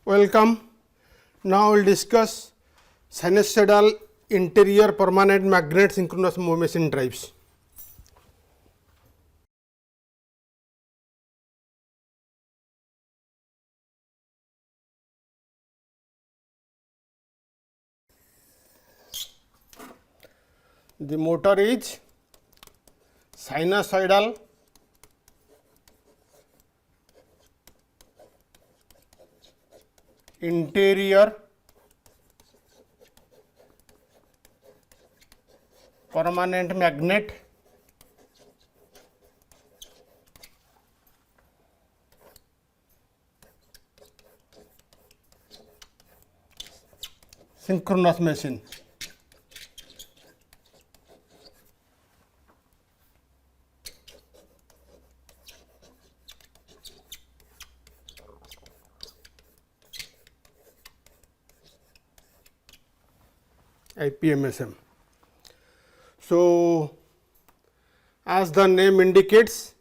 Welcome. Now we will discuss sinusoidal interior permanent magnet synchronous machine drives. The motor is sinusoidal interior permanent magnet synchronous machine. IPMSM. So, as the name indicates,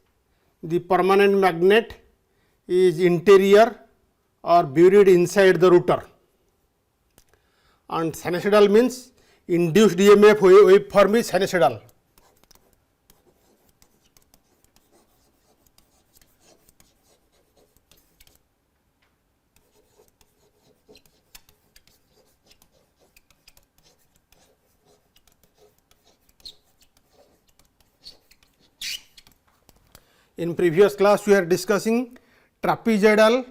the permanent magnet is interior or buried inside the rotor, and sinusoidal means induced EMF waveform is sinusoidal. In previous class, we are discussing trapezoidal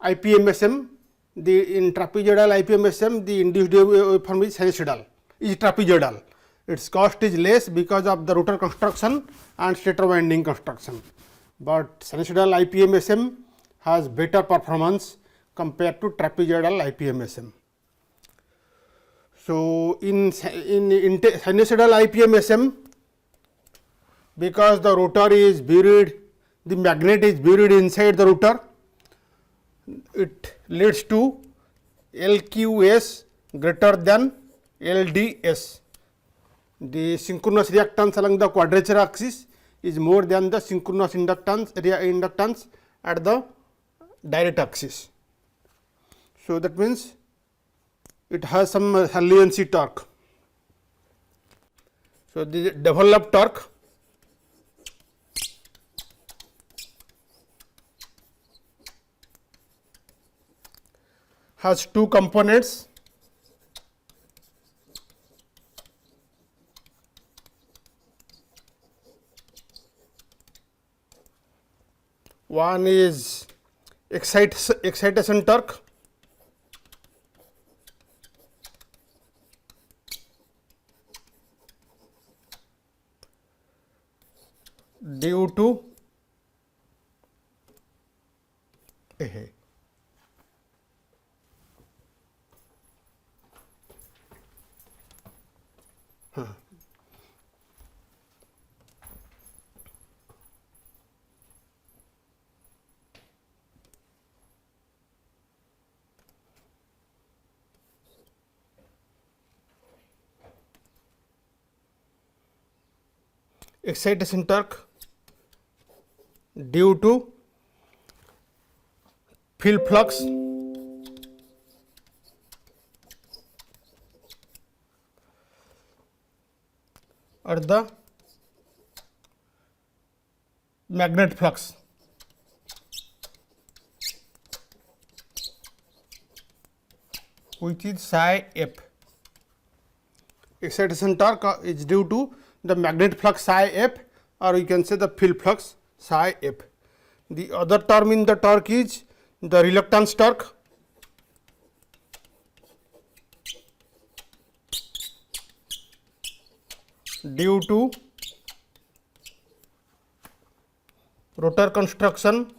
IPMSM. In trapezoidal IPMSM, the induced waveform is sinusoidal, is trapezoidal. Its cost is less because of the rotor construction and stator winding construction, but sinusoidal IPMSM has better performance compared to trapezoidal IPMSM. So, in sinusoidal IPMSM, because the rotor is buried, the magnet is buried inside the rotor, it leads to LQS greater than LDS. The synchronous reactance along the quadrature axis is more than the synchronous inductance at the direct axis. So, that means it has some saliency torque. So, the developed torque has two components. One is excitation torque, due to excitation torque due to field flux or the magnet flux. Which is psi f. Excitation torque is due to the magnet flux psi f, or you can say the field flux psi f. The other term in the torque is the reluctance torque, due to rotor construction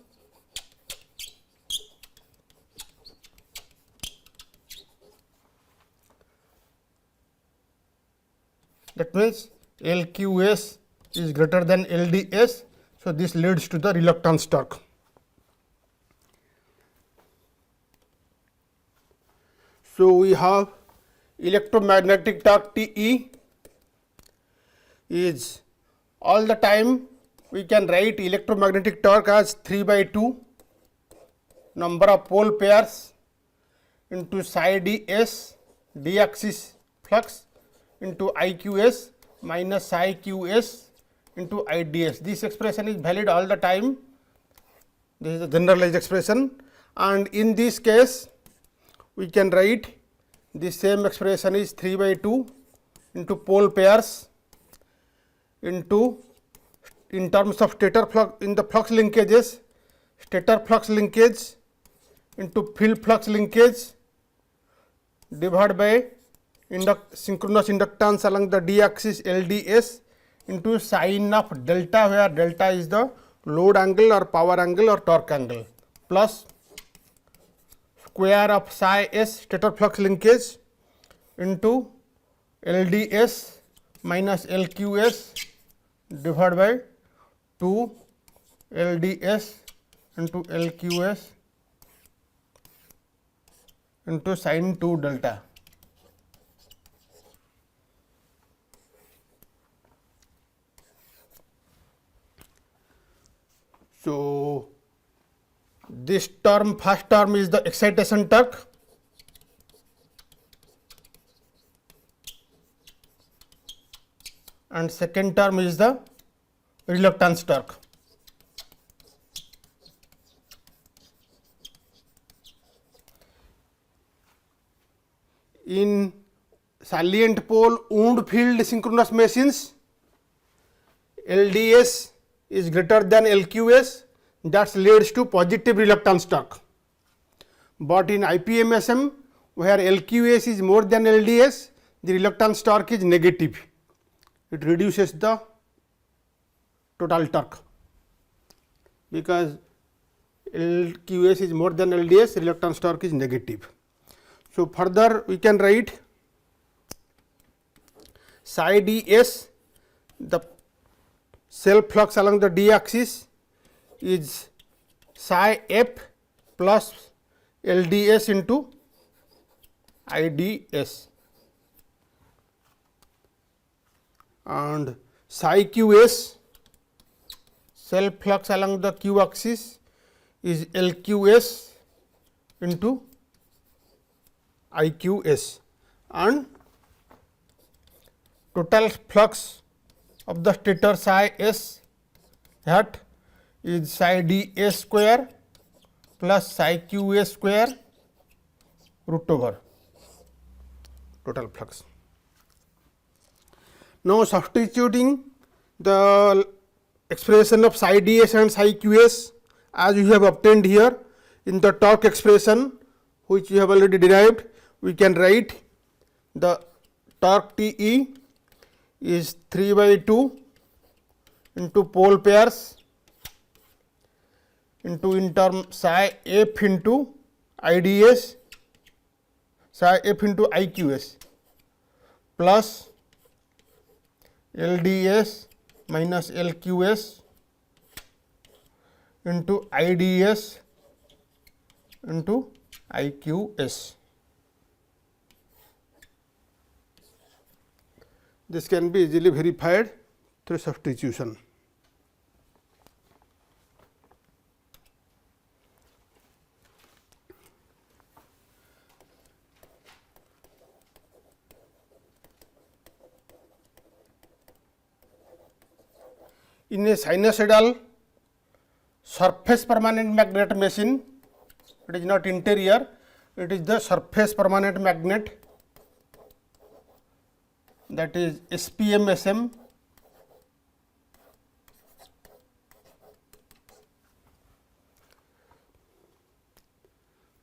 that means LQS is greater than LDS. So, this leads to the reluctance torque. So, we have electromagnetic torque TE is all the time we can write electromagnetic torque as 3/2 number of pole pairs into psi ds d axis flux into iqs minus psi qs into ids. This expression is valid all the time. This is a generalized expression, and in this case we can write the same expression is 3 by 2 into pole pairs into, in terms of stator flux, in the flux linkages, stator flux linkage into field flux linkage divided by synchronous inductance along the d axis LDS into sine of delta, where delta is the load angle or power angle or torque angle, plus square of psi s stator flux linkage into LDS minus LQS divided by 2 LDS into LQS into sine 2 delta. So, this term, first term is the excitation torque, and second term is the reluctance torque. In salient pole wound field synchronous machines, LDS is greater than LQS, that leads to positive reluctance torque. But in IPMSM, where LQS is more than LDS, the reluctance torque is negative. It reduces the total torque, because LQS is more than LDS, reluctance torque is negative. So, further we can write psi ds, the self flux along the d axis is psi f plus LDS into IDS, and psi qs, self flux along the q axis is LQS into IQS, and total flux of the stator psi s, that is psi ds square plus psi qs square root over total flux. Now, substituting the expression of psi ds and psi qs as we have obtained here in the torque expression, which we have already derived, we can write the torque Te is 3 by 2 into pole pairs into, in term psi f into IDS, psi f into IQS plus LDS minus LQS into IDS into IQS. This can be easily verified through substitution. In a sinusoidal surface permanent magnet machine, it is not interior, it is the surface permanent magnet, that is SPMSM.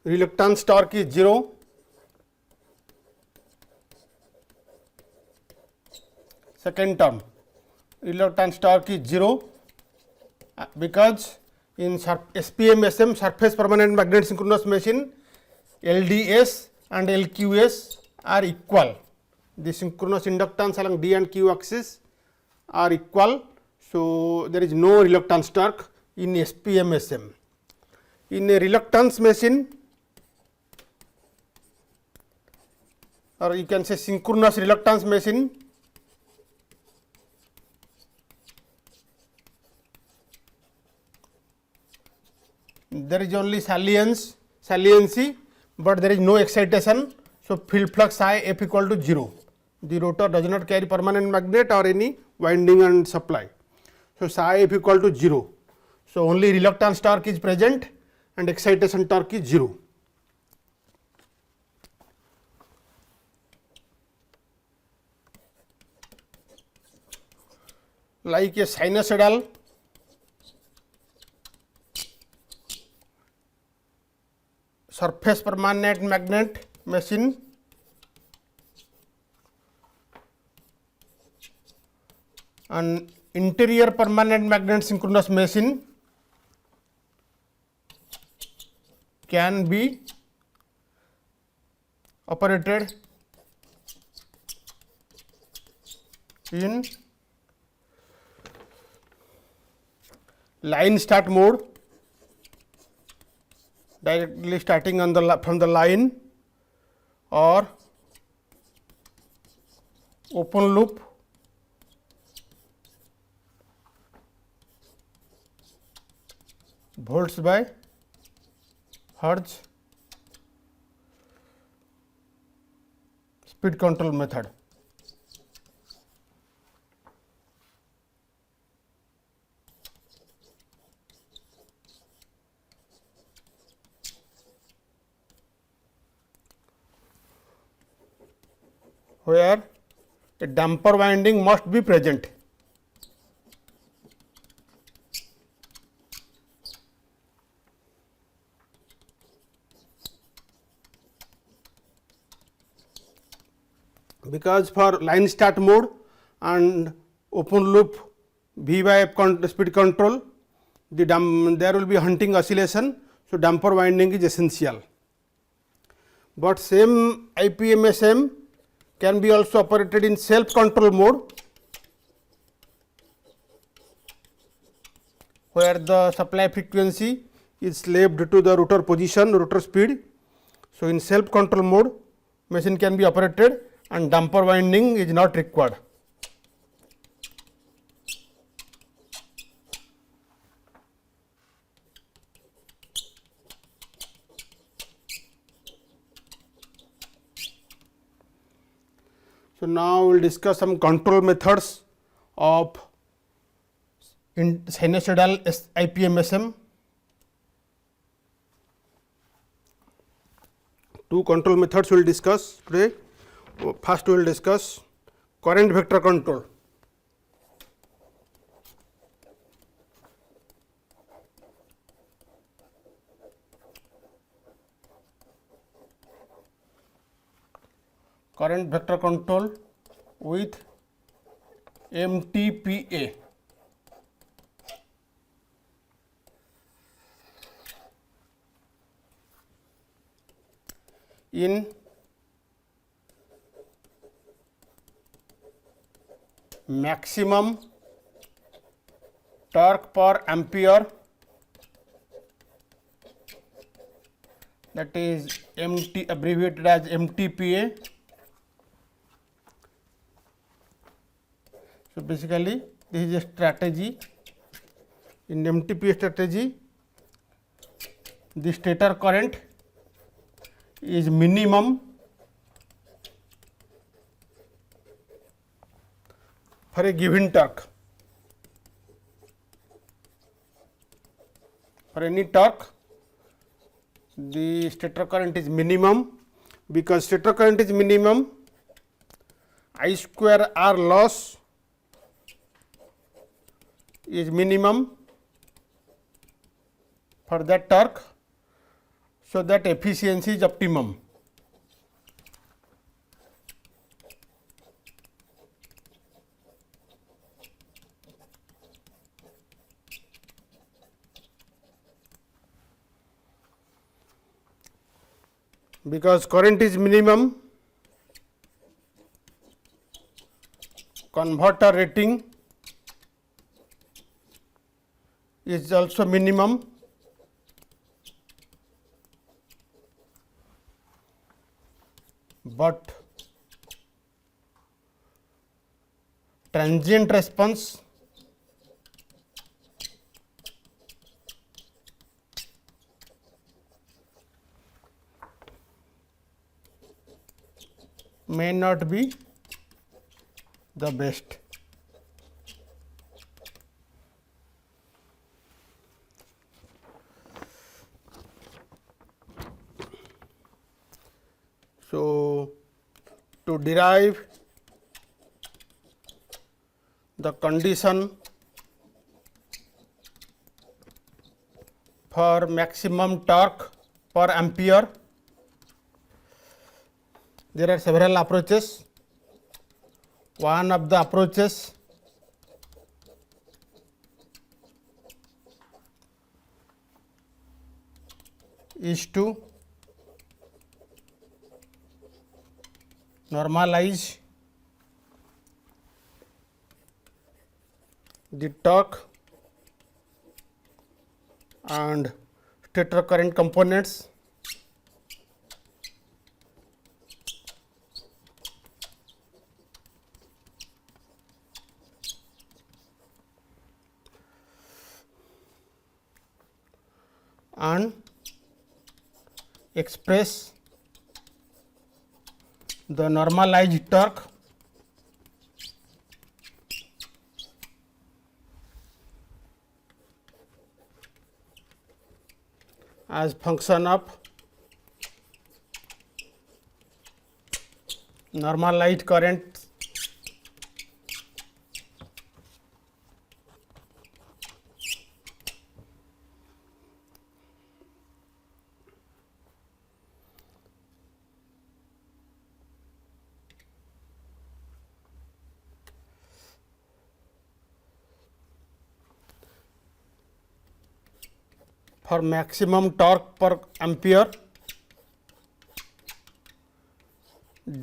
Reluctance torque is 0. Second term, reluctance torque is 0, because in SPMSM, surface permanent magnet synchronous machine, LDS and LQS are equal. The synchronous inductance along D and Q axis are equal. So, there is no reluctance torque in SPMSM. In a reluctance machine, or you can say synchronous reluctance machine, there is only saliency, but there is no excitation. So, field flux I F equal to 0. The rotor does not carry permanent magnet or any winding and supply. So, psi F equal to 0. So, only reluctance torque is present and excitation torque is 0. Like a sinusoidal surface permanent magnet machine, an interior permanent magnet synchronous machine can be operated in line start mode, directly starting on from the line, or open loop volts by Hertz speed control method. Where a damper winding must be present. Because for line start mode and open loop V by F speed control, there will be hunting oscillation. So, damper winding is essential. But same IPMSM can be also operated in self control mode, where the supply frequency is left to the rotor position, rotor speed. So, in self control mode, machine can be operated and damper winding is not required. So, now we will discuss some control methods of sinusoidal IPMSM. Two control methods we will discuss today. First, we will discuss current vector control. Current vector control with MTPA. In maximum torque per ampere, that is abbreviated as MTPA. So, basically this is a strategy. In MTPA strategy, the stator current is minimum for a given torque. For any torque, the stator current is minimum. Because stator current is minimum, I square R loss is minimum for that torque, so that efficiency is optimum. Because current is minimum, converter rating is also minimum. But transient response may not be the best. So, to derive the condition for maximum torque per ampere, there are several approaches. One of the approaches is to normalize the torque and stator current components and express the normalized torque as function of normalized current for maximum torque per ampere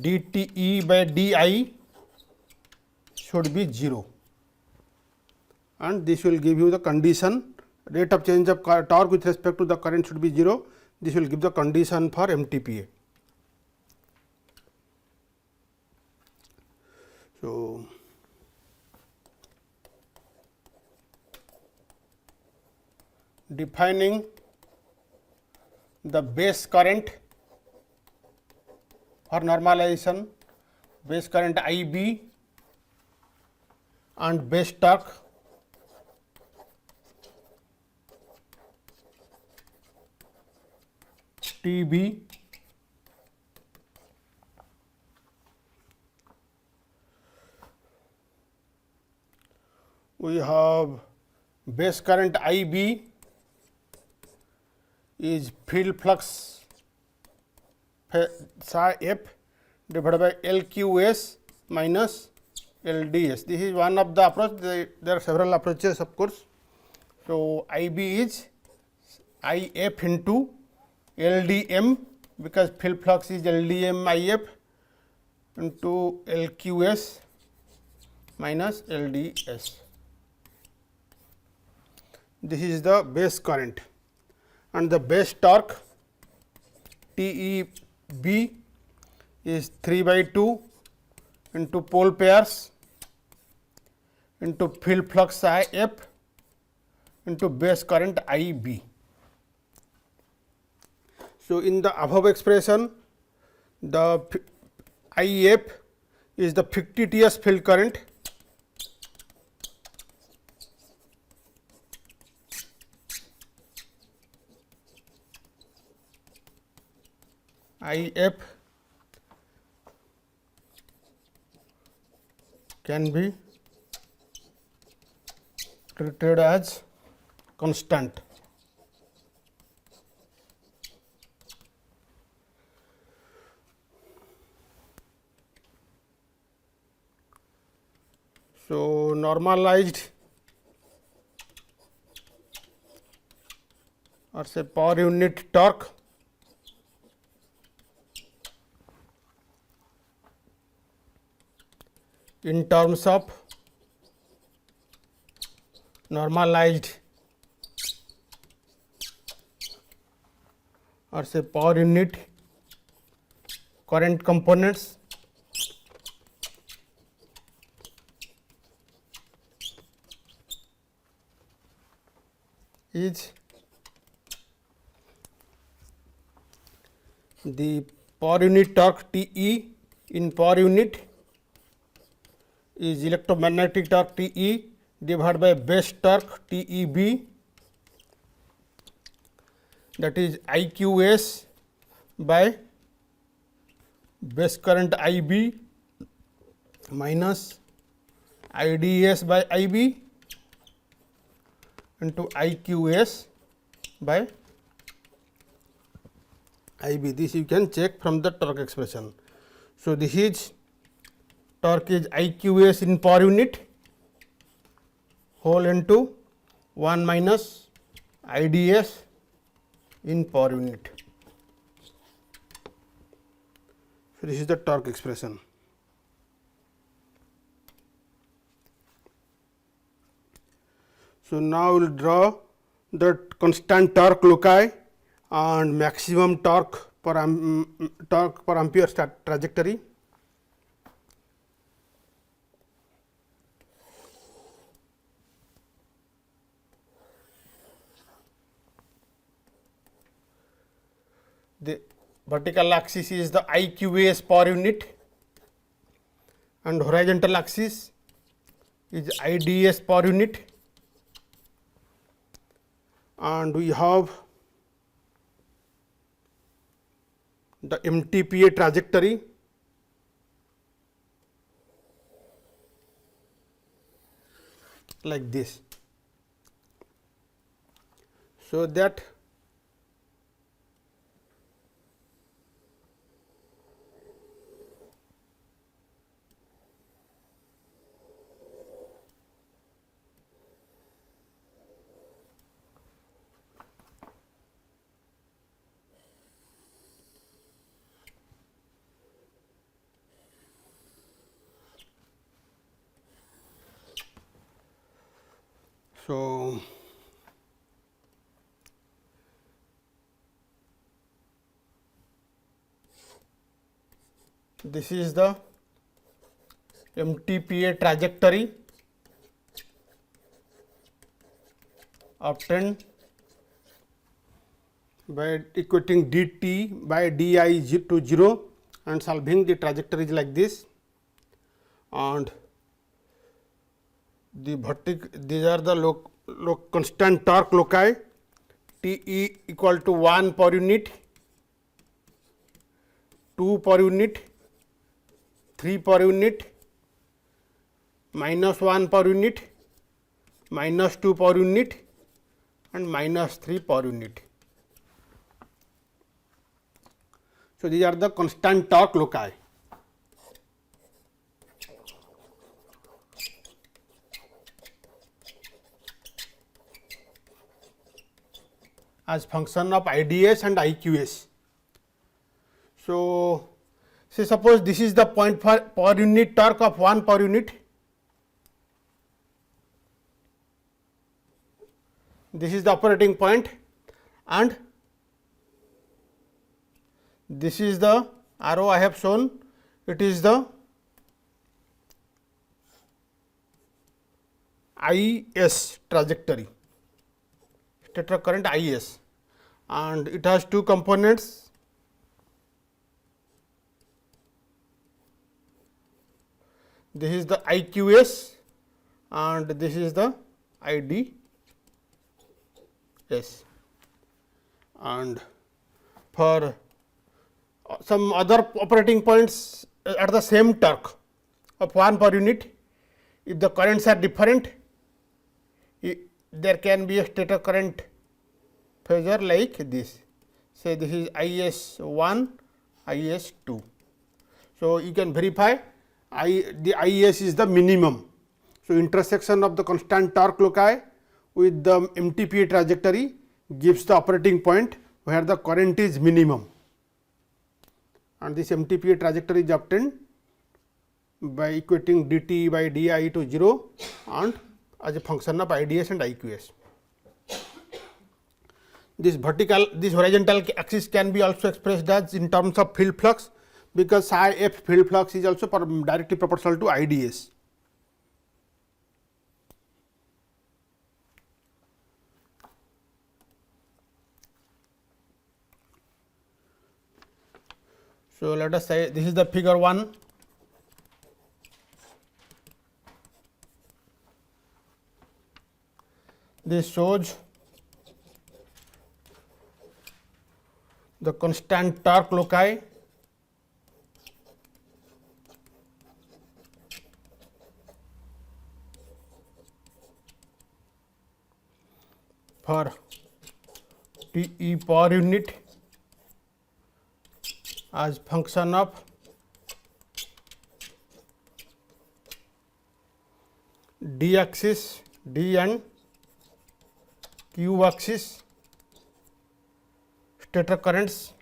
dTe by di should be 0, and this will give you the condition. Rate of change of torque with respect to the current should be 0. This will give the condition for MTPA. So, defining the base current for normalization, base current IB and base torque TB we have base current IB is field flux psi F divided by LQS minus LDS. This is one of the approach. There are several approaches, of course. So, IB is IF into LDM, because field flux is LDM IF into LQS minus LDS. This is the base current, and the base torque TEB is 3 by 2 into pole pairs into field flux IF into base current IB. So, in the above expression, the IF is the fictitious field current, IF can be treated as constant. So, normalized or say per unit torque in terms of normalized or say per unit current components is the per unit torque TE in per unit is electromagnetic torque T E divided by base torque T E B, that is I Q S by base current I B minus I D S by I B into I Q S by I B. This you can check from the torque expression. So, this is torque is I Q S in per unit whole into 1 minus I D S in per unit. So, this is the torque expression. So, now we will draw the constant torque loci and maximum torque per ampere trajectory. The vertical axis is the IQS per unit and horizontal axis is IDS per unit, and we have the MTPA trajectory like this. So, that so, this is the MTPA trajectory obtained by equating dt by di to 0 and solving the trajectory is like this, and the these are the constant torque loci T E equal to 1 per unit, 2 per unit, 3 per unit, minus 1 per unit, minus 2 per unit and minus 3 per unit. So, these are the constant torque loci. As function of IDS and IQS. So, say suppose this is the point for per unit torque of 1 per unit, this is the operating point, and this is the arrow I have shown, it is the IS trajectory, stator current IS, and it has two components. This is the IQS and this is the IDS, and for some other operating points at the same torque of 1 per unit, if the currents are different, there can be a stator current phasor like this. Say this is IS1, IS2. So, you can verify the IS is the minimum. So, intersection of the constant torque loci with the MTPA trajectory gives the operating point where the current is minimum, and this MTPA trajectory is obtained by equating dt by di to 0 and as a function of IDS and IQS. This horizontal axis can be also expressed as in terms of field flux, because psi f field flux is also directly proportional to IDS. So, let us say this is the figure 1. This shows the constant torque loci for TE per unit as function of D axis, D and Q axis stator currents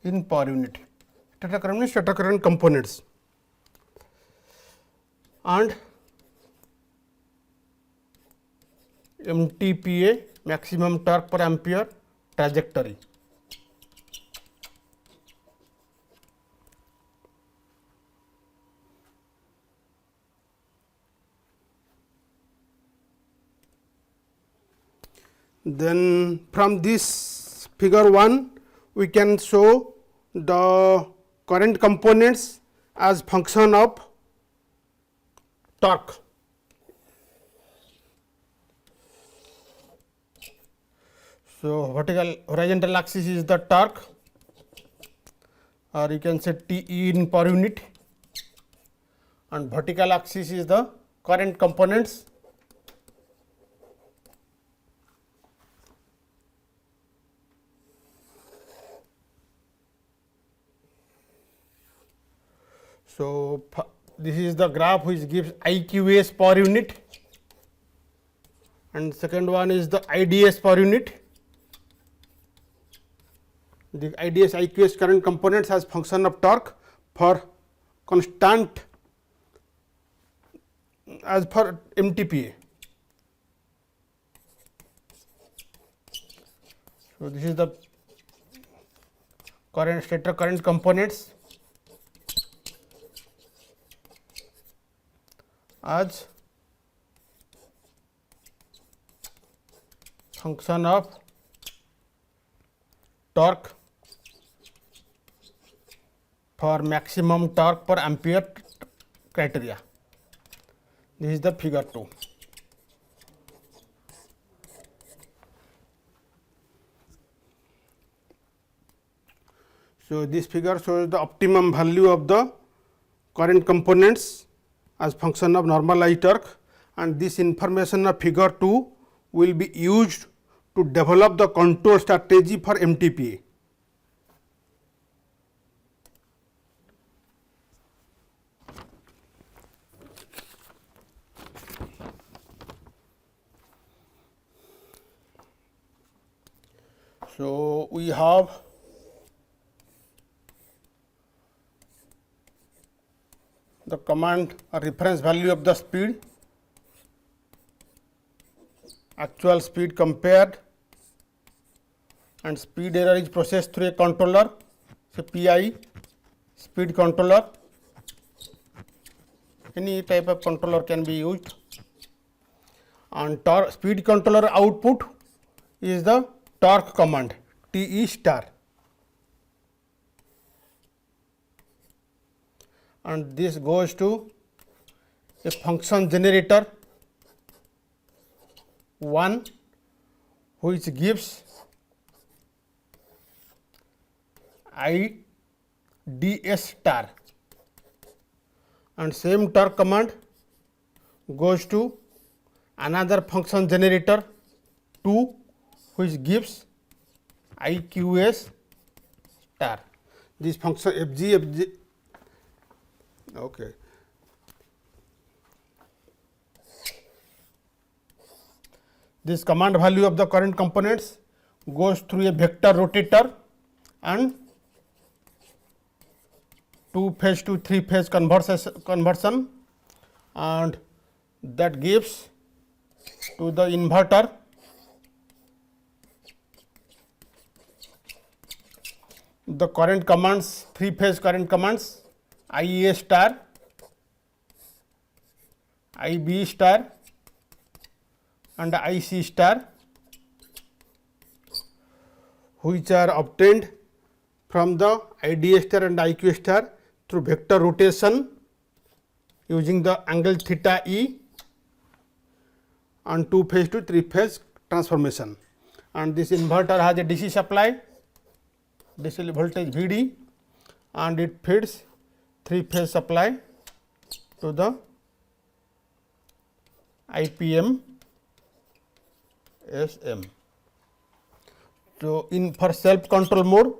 in per unit. Stator current means stator current components, and MTPA, maximum torque per ampere trajectory. Then from this figure 1 we can show the current components as function of torque. So, vertical horizontal axis is the torque, or you can say TE in per unit, and vertical axis is the current components. So, this is the graph which gives IQS per unit, and second one is the IDS per unit. The IDS IQS current components as function of torque for constant as for MTPA. So, this is the current stator current components as function of torque for maximum torque per ampere criteria. This is the figure 2. So, this figure shows the optimum value of the current components as function of normalized torque, and this information of figure 2 will be used to develop the control strategy for MTPA. So, we have the command or reference value of the speed, actual speed compared, and speed error is processed through a controller, so PI speed controller. Any type of controller can be used, and torque speed controller output is the torque command TE star, and this goes to a function generator 1 which gives IDS star, and same torque command goes to another function generator 2 which gives IQS star. This function FG. Okay. This command value of the current components goes through a vector rotator and 2-phase to 3-phase conversion, and that gives to the inverter the current commands, 3-phase current commands, IEA star, IB star and IC star, which are obtained from the ID star and IQ star through vector rotation using the angle theta e and 2 phase to 3 phase transformation. And this inverter has a DC supply, DC voltage Vd, and it feeds 3 phase supply to the IPM SM. So, for self control mode,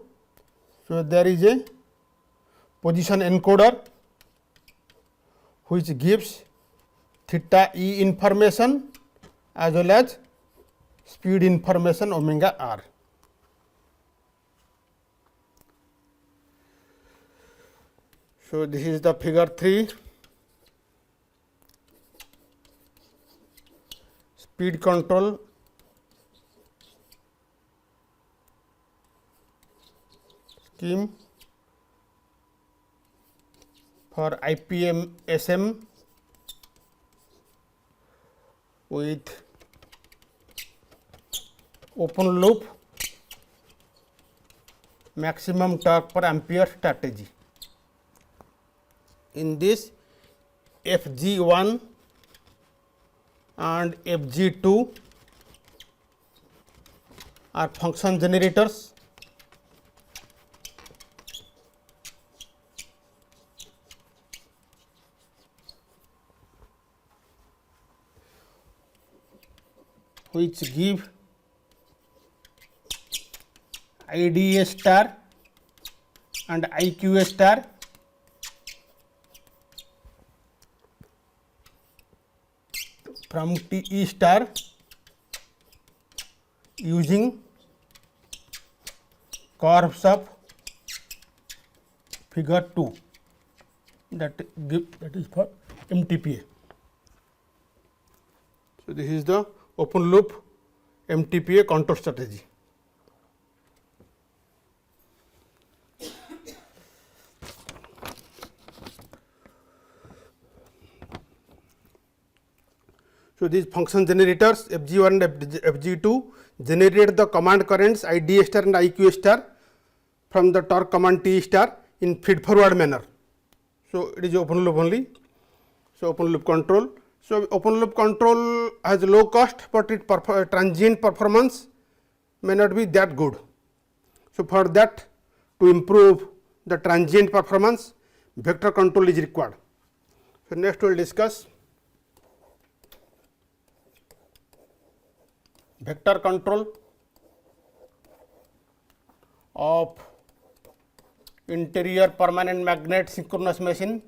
so there is a position encoder which gives theta e information as well as speed information omega r. So, this is the figure 3, speed control scheme for IPM SM with open loop maximum torque per ampere strategy. In this, FG1 and FG2 are function generators. Which give IDA star and IQA star from TE star using curves of figure 2 that is for MTPA. So, this is the open loop MTPA control strategy. So, these function generators FG1 and FG2 generate the command currents ID star and IQ star from the torque command T star in feed forward manner. So, it is open loop only. So, open loop control. So, open loop control has low cost, but its transient performance may not be that good. So, for that, to improve the transient performance, vector control is required. So, next we will discuss vector control of interior permanent magnet synchronous machine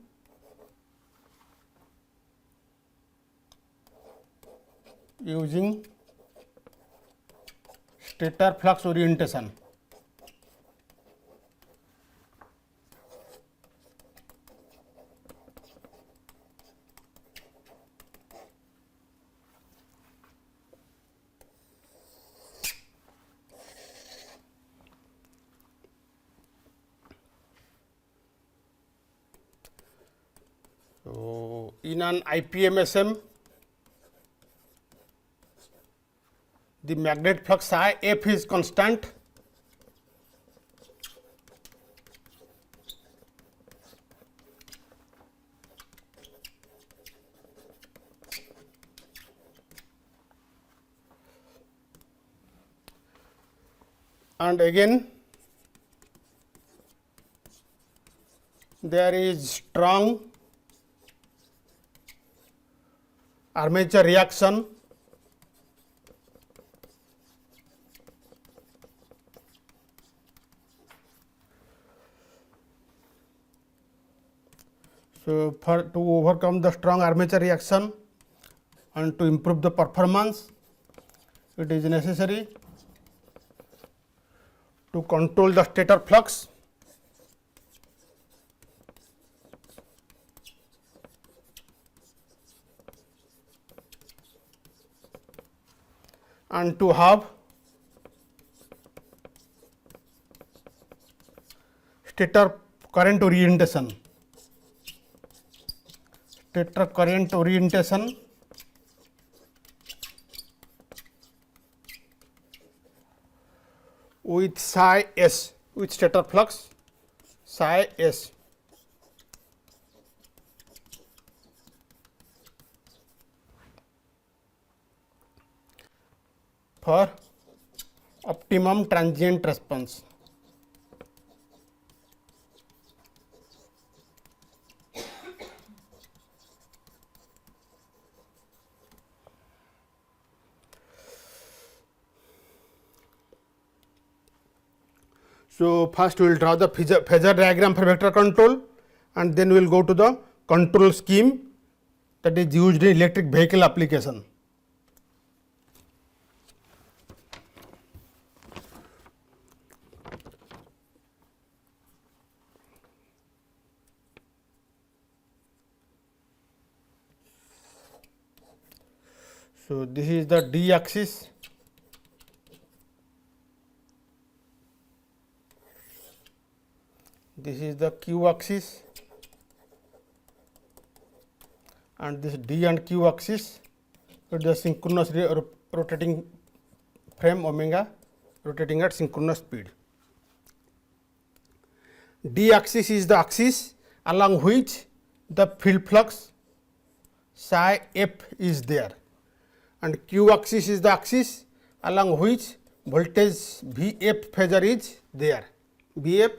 using stator flux orientation. So, in an IPMSM, the magnet flux I F is constant and again there is strong armature reaction so to overcome the strong armature reaction and to improve the performance, it is necessary to control the stator flux and to have stator current orientation. Stator current orientation with psi s with stator flux psi s. For optimum transient response. So, first we will draw the phasor diagram for vector control, and then we will go to the control scheme that is used in electric vehicle application. So, this is the d axis, this is the q axis, and this d and q axis with the synchronous rotating frame omega rotating at synchronous speed. D axis is the axis along which the field flux psi f is there, and q axis is the axis along which voltage V f phasor is there. V f,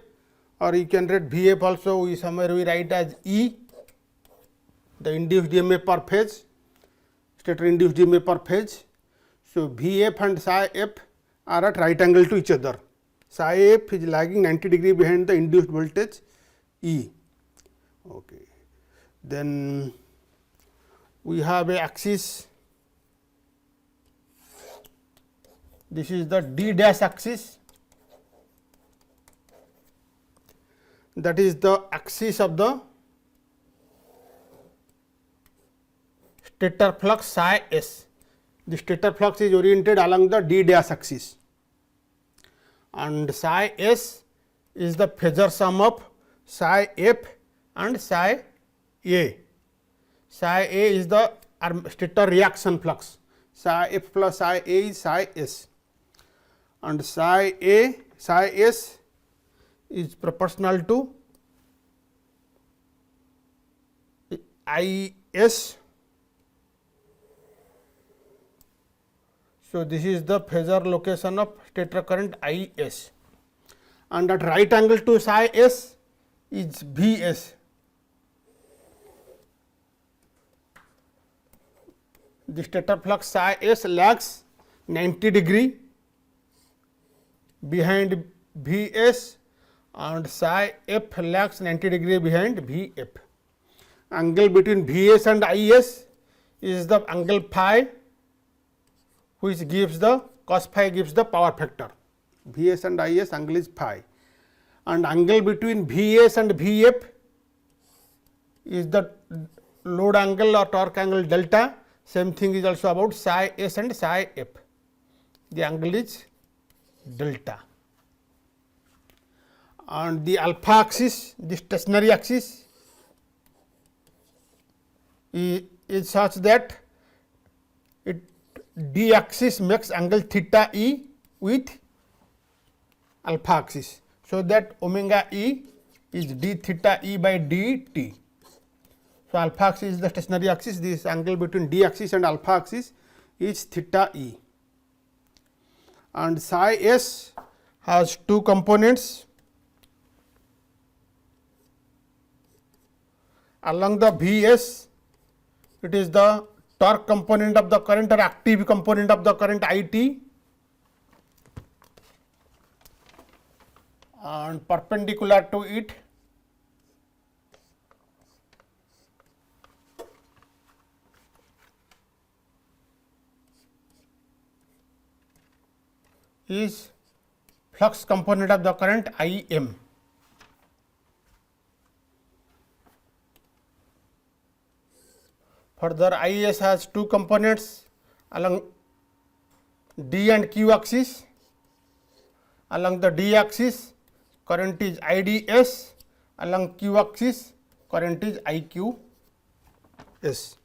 or you can write V f also, we somewhere we write as E, the induced EMF per phase, stator induced EMF per phase. So, V f and psi f are at right angle to each other. Psi f is lagging 90 degree behind the induced voltage E. Okay. Then we have a axis, this is the d dash axis, that is the axis of the stator flux psi s. The stator flux is oriented along the d dash axis, and psi s is the phasor sum of psi f and psi a. Psi a is the stator reaction flux, psi f plus psi a is psi s, and psi a, psi s is proportional to I s. So, this is the phasor location of stator current I s, and at right angle to psi s is V s. The stator flux psi s lags 90 degree behind V s, and psi f lags 90 degree behind V f. Angle between V s and I s is the angle phi, which gives the cos phi gives the power factor. V s and I s angle is phi, and angle between V s and V f is the load angle or torque angle delta. Same thing is also about psi s and psi f. The angle is delta, and the alpha axis, the stationary axis, is such that it d axis makes angle theta e with alpha axis. So, that omega e is d theta e by d t. So, alpha axis is the stationary axis, this angle between d axis and alpha axis is theta e, and psi s has two components. Along the V s, it is the torque component of the current or active component of the current I t, and perpendicular to it is flux component of the current I m. Further, I s has two components along d and q axis. Along the d axis, current is I d s, along q axis, current is I q s.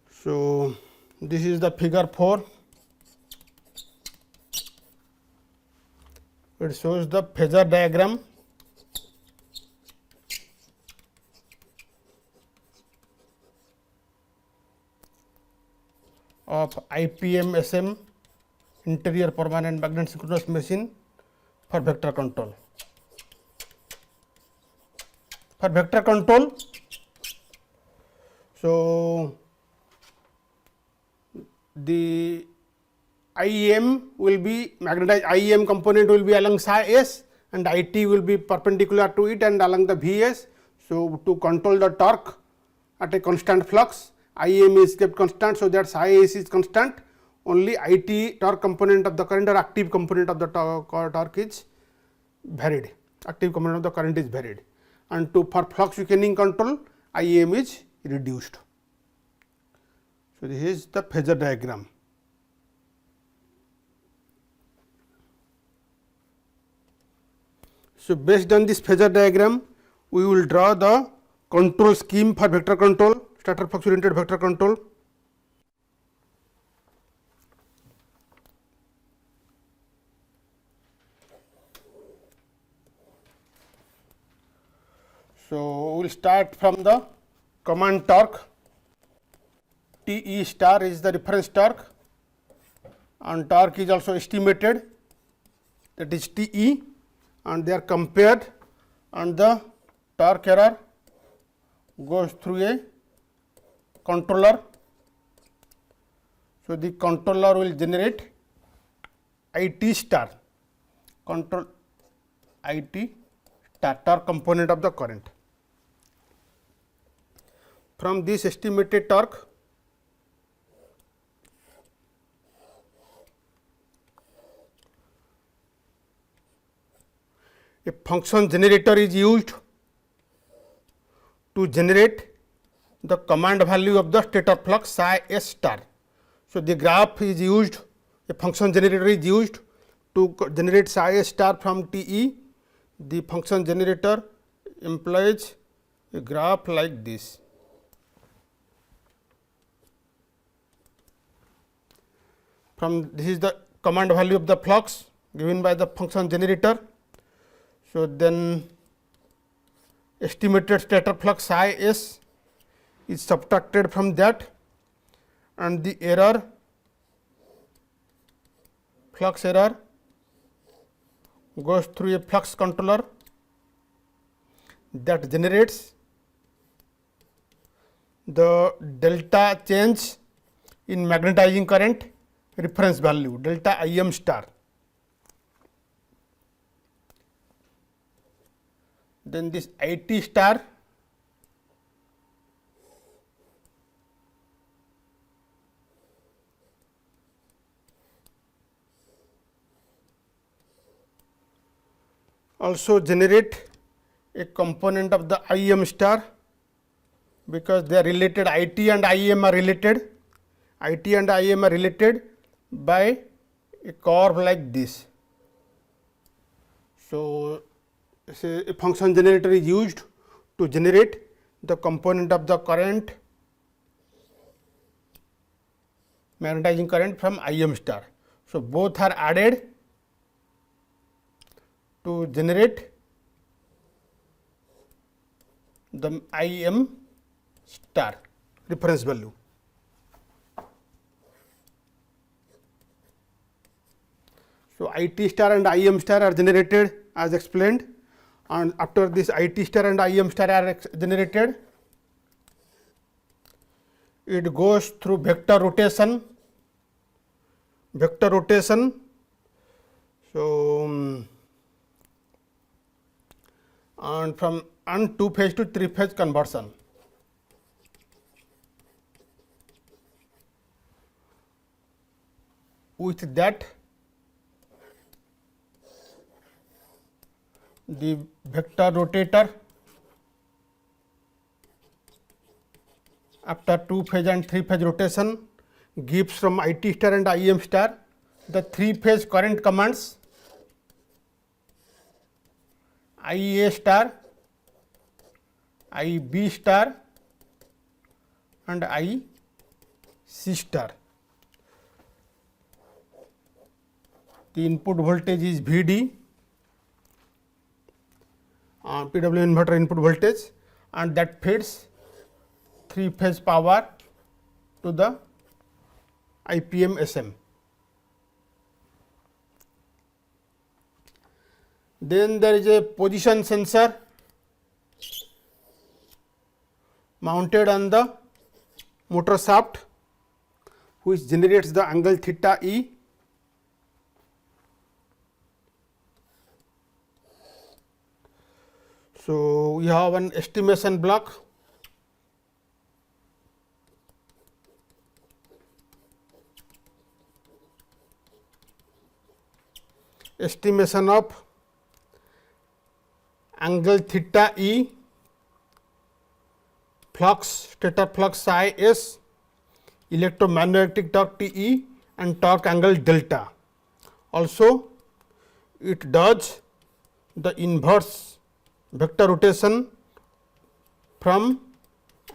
So, This is the figure 4. It shows the phasor diagram of IPM SM, interior permanent magnet synchronous machine, for vector control. For vector control, so the IEM will be magnetized, IEM component will be along psi s and IT will be perpendicular to it and along the Vs. So, to control the torque at a constant flux, IEM is kept constant, so that psi s is constant, only IT torque component of the current or active component of the torque is varied, active component of the current is varied, and for flux weakening control IEM is reduced. So, this is the phasor diagram. So, based on this phasor diagram, we will draw the control scheme for vector control, stator flux oriented vector control. So, we will start from the command torque. TE star is the reference torque and torque is also estimated, that is TE, and they are compared, and the torque error goes through a controller. So, the controller will generate IT star, control IT star, torque component of the current. From this estimated torque, a function generator is used to generate the command value of the stator flux psi s star. So, the graph is used, a function generator is used to generate psi s star from TE. The function generator employs a graph like this. From this is the command value of the flux given by the function generator. So, then estimated stator flux psi s is subtracted from that, and the error, flux error, goes through a flux controller that generates the delta change in magnetizing current reference value, delta IM star. Then this IT star also generate a component of the IM star, because they are related, IT and IM are related, IT and IM are related by a curve like this. So, say a function generator is used to generate the component of the current, magnetizing current from IM star. So, both are added to generate the IM star reference value. So, IT star and IM star are generated as explained, and after this IT star and IM star are generated, it goes through vector rotation. So, and from two phase to three phase conversion. With that, the vector rotator after two phase and three phase rotation gives from IT star and IM star the three phase current commands IA star, IB star and IC star. the input voltage is VD, PWM inverter input voltage, and that feeds 3 phase power to the IPM SM. Then there is a position sensor mounted on the motor shaft, which generates the angle theta E. So, we have an estimation block, estimation of angle theta E, flux, stator flux psi s, electromagnetic torque T E, and torque angle delta. Also, it does the inverse vector rotation from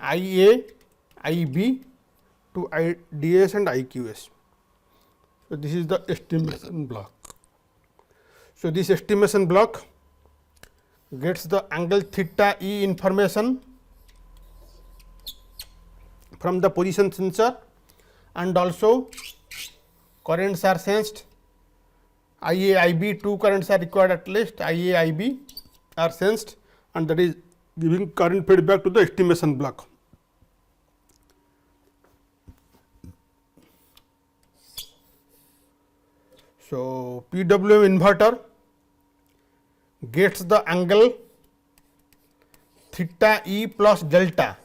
IA, IB to IDS and IQS. So, this is the estimation block. So, this estimation block gets the angle theta E information from the position sensor, and also currents are sensed. IA, IB, two currents are required at least, IA, IB are sensed, and that is giving current feedback to the estimation block. So, PWM inverter gets the angle theta E plus delta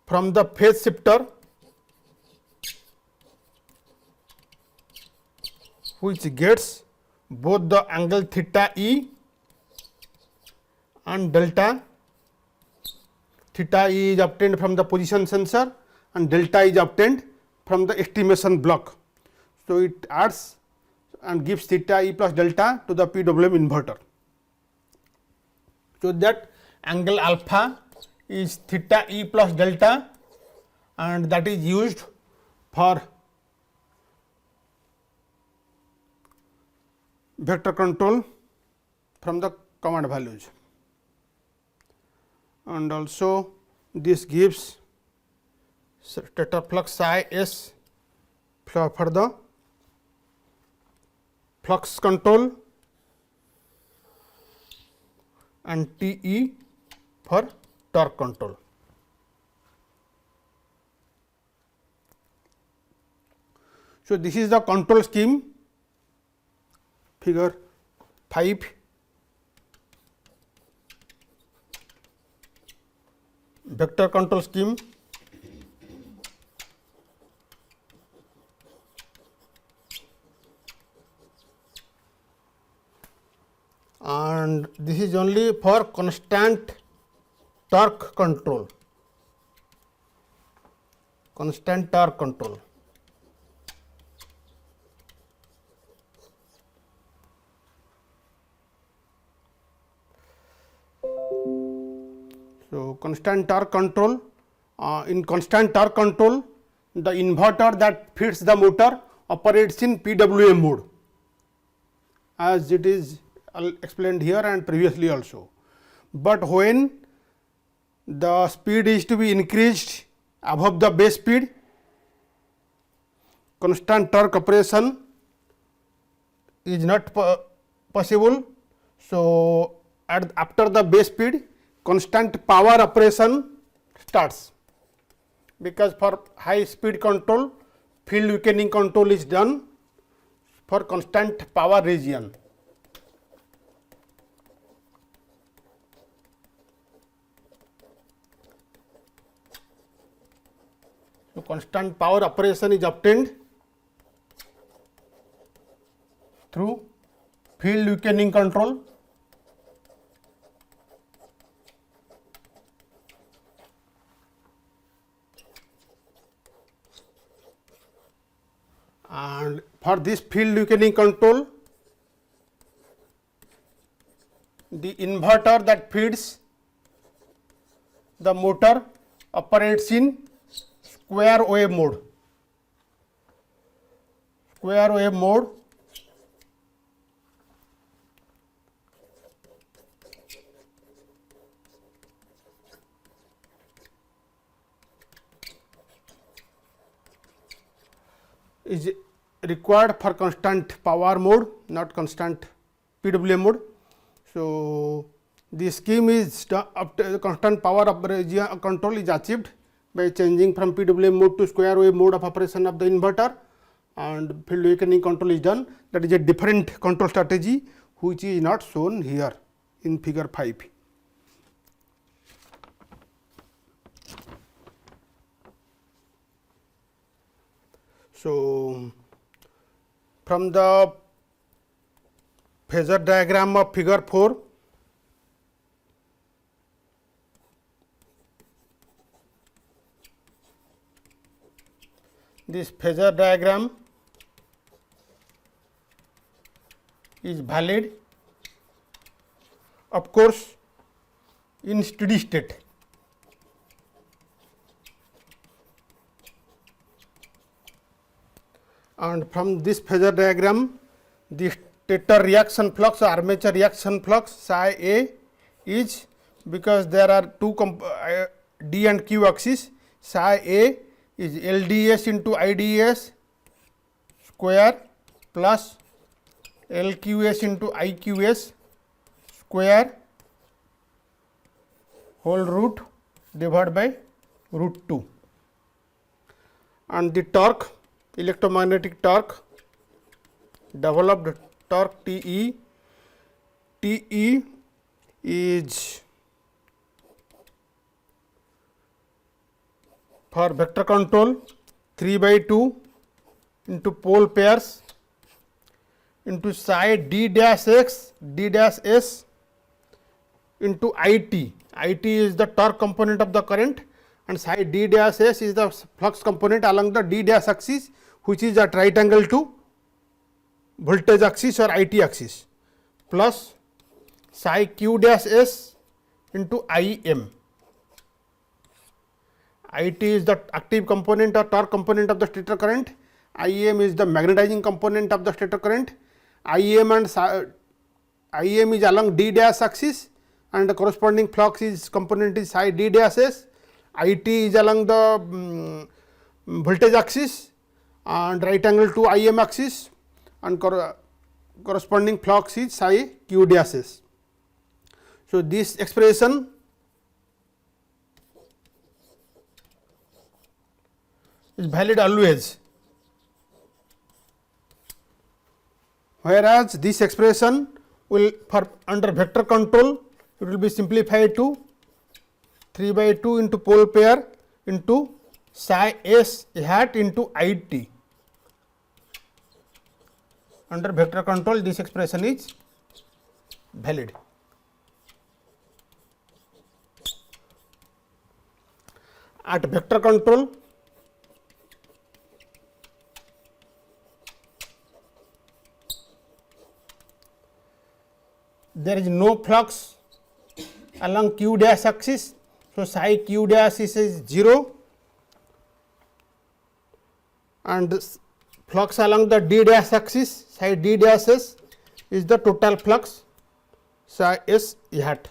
from the phase shifter, which gets both the angle theta E and delta. Theta E is obtained from the position sensor and delta is obtained from the estimation block. So, it adds and gives theta E plus delta to the PWM inverter. So, that angle alpha is theta E plus delta, and that is used for vector control from the command values, and also this gives stator flux psi s for the flux control and T E for torque control. So, this is the control scheme, figure 5. Vector control scheme. And this is only for constant torque control, constant torque control. So, constant torque control, in constant torque control, the inverter that feeds the motor operates in PWM mode, as it is explained here and previously also. But when the speed is to be increased above the base speed, constant torque operation is not possible. So, after the base speed, constant power operation starts, because for high speed control, field weakening control is done for constant power region. So, constant power operation is obtained through field weakening control. And for this field weakening control, the inverter that feeds the motor operates in square wave mode. square wave mode is required for constant power mode, not constant PWM mode. So, the scheme is the constant power of control is achieved by changing from PWM mode to square wave mode of operation of the inverter, and field awakening control is done. That is a different control strategy which is not shown here in figure 5. So, from the phasor diagram of figure 4, this phasor diagram is valid, of course, in steady state. And from this phasor diagram, the stator reaction flux or armature reaction flux psi A is, because there are two D and Q axis, psi A is LDS into IDS square plus LQS into IQS square whole root divided by root 2, and the torque, electromagnetic torque, developed torque TE is for vector control 3/2 into pole pairs into psi d dash x d dash s into IT. IT is the torque component of the current, and psi d dash s is the flux component along the d dash axis, which is at right angle to voltage axis or IT axis, plus psi q dash s into IM. IT is the active component or torque component of the stator current, IM is the magnetizing component of the stator current. IM is along d dash axis, and the corresponding flux is component is psi d dash s. IT is along the voltage axis and right angle to IM axis, and corresponding flux is psi q dash s. So, this expression is valid always, whereas this expression will for under vector control it will be simplified to 3/2 into pole pair into psi s hat into IT. Under vector control this expression is valid. At vector control, there is no flux along q dash axis. So, psi q dash is 0, and flux along the d dash axis psi d dash s is the total flux psi s hat.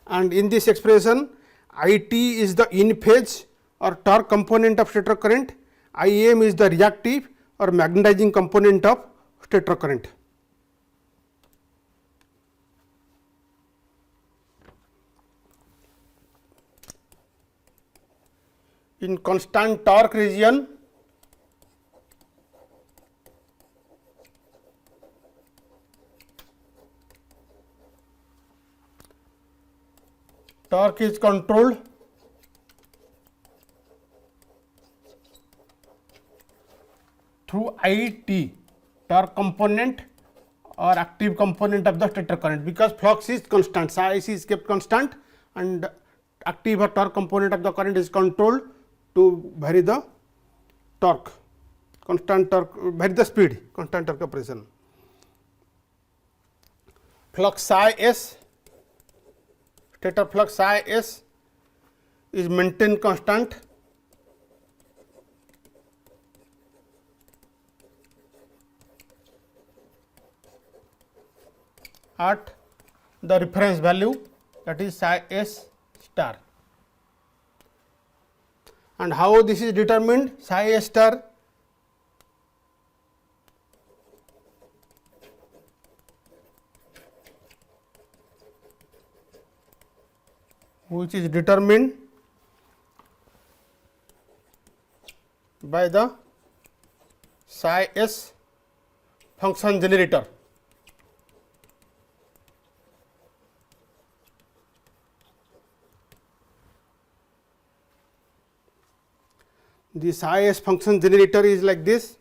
And in this expression, IT is the in phase or torque component of stator current, IM is the reactive or magnetizing component of stator current. In constant torque region, torque is controlled through IT, torque component or active component of the stator current, because flux is constant, psi is kept constant, and active or torque component of the current is controlled to vary the torque, constant torque, vary the speed, constant torque operation. Flux psi s, stator flux psi s is maintained constant at the reference value, that is psi s star. And how this is determined? Psi s star which is determined by the psi s function generator. The psi s function generator is like this.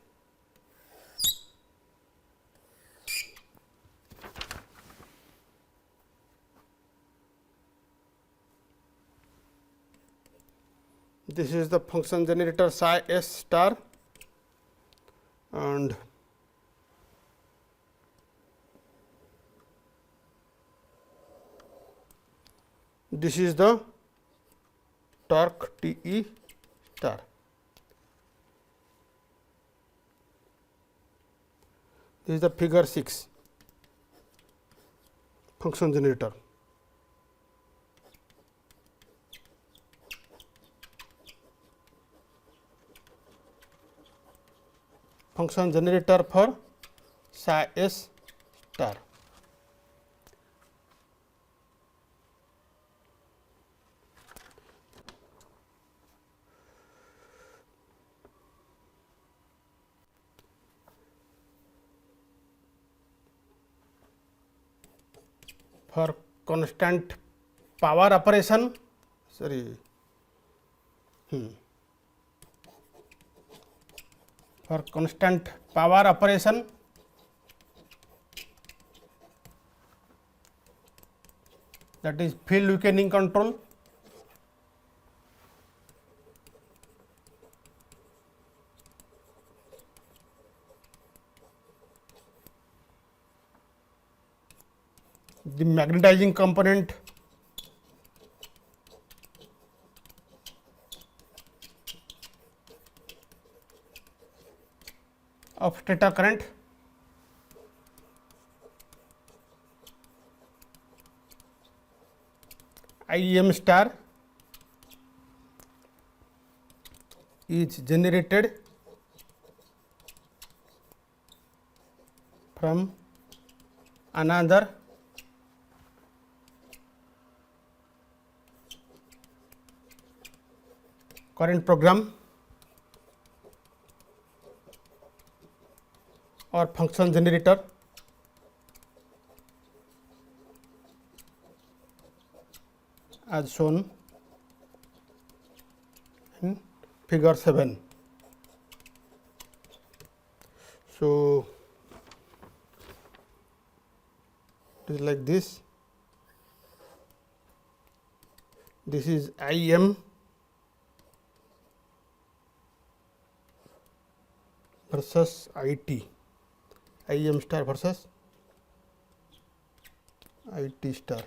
This is the function generator psi s star, and this is the torque T e star. This is the figure 6 function generator. Function generator for psi s star. For constant power operation, for constant power operation, that is field weakening control, the magnetizing component of stator current, IEM star is generated from another current program or function generator as shown in figure 7. So, it is like this. This is IM versus IT, IM star versus IT star.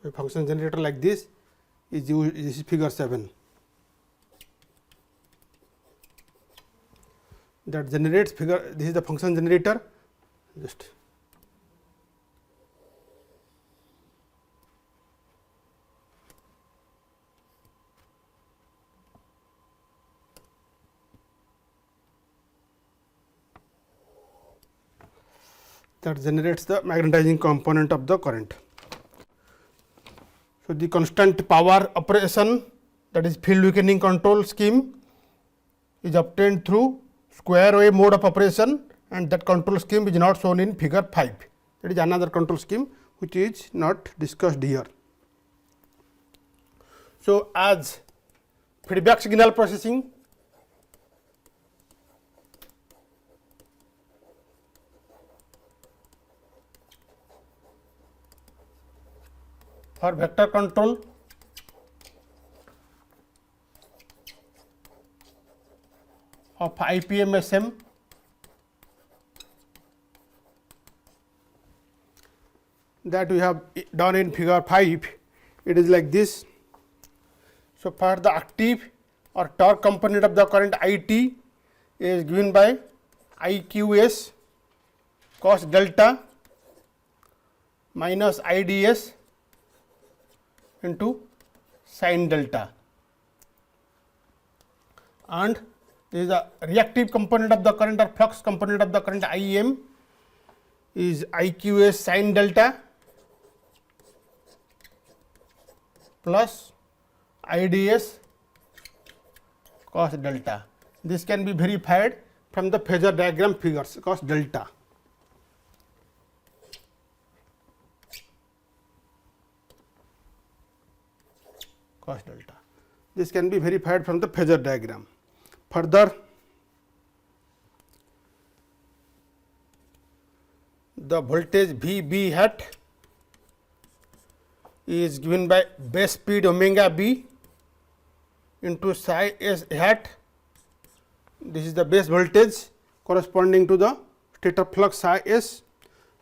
A function generator like this is used, this is figure 7, that generates figure. This is the function generator, just that generates the magnetizing component of the current. So, the constant power operation, that is field weakening control scheme, is obtained through square wave mode of operation, and that control scheme is not shown in figure 5. That is another control scheme which is not discussed here. So, as feedback signal processing, for vector control, of IPMSM, that we have done in figure 5. It is like this. So, for the active or torque component of the current IT is given by IQS cos delta minus IDS into sin delta, and this is the reactive component of the current or flux component of the current IM is IQS sin delta plus IDS cos delta. This can be verified from the phasor diagram figures. Cos delta, cos delta. This can be verified from the phasor diagram. Further, the voltage VB hat is given by base speed omega B into psi S hat. This is the base voltage corresponding to the stator flux psi S.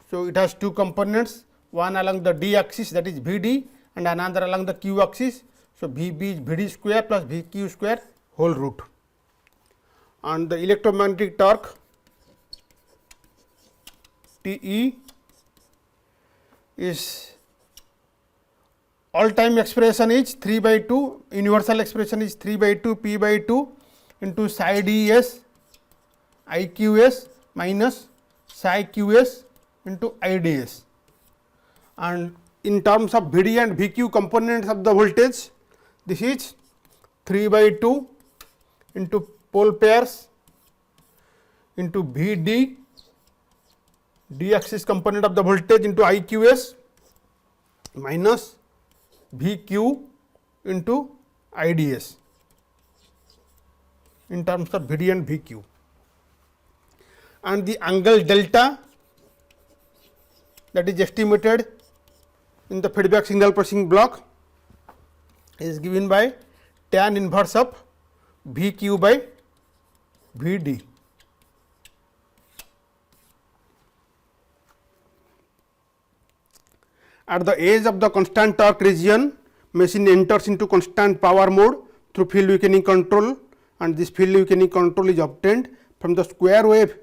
So, it has two components, one along the D axis, that is Vd, and another along the Q axis. So, Vb is Vd square plus Vq square whole root, and the electromagnetic torque Te is all time expression is 3 by 2, universal expression is 3 by 2 P by 2 into psi ds IQS minus psi QS into IDS, and in terms of Vd and Vq components of the voltage, this is 3 by 2 into pole pairs into Vd D axis component of the voltage into IQS minus Vq into IDS in terms of Vd and Vq, and the angle delta that is estimated in the feedback signal processing block is given by tan inverse of Vq by Vd. At the edge of the constant torque region, machine enters into constant power mode through field weakening control, and this field weakening control is obtained from the square wave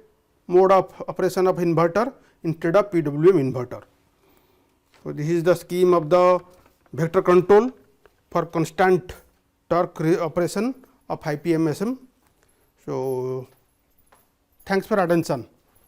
mode of operation of inverter instead of PWM inverter. So, this is the scheme of the vector control for constant torque operation of IPMSM. So, thanks for attention.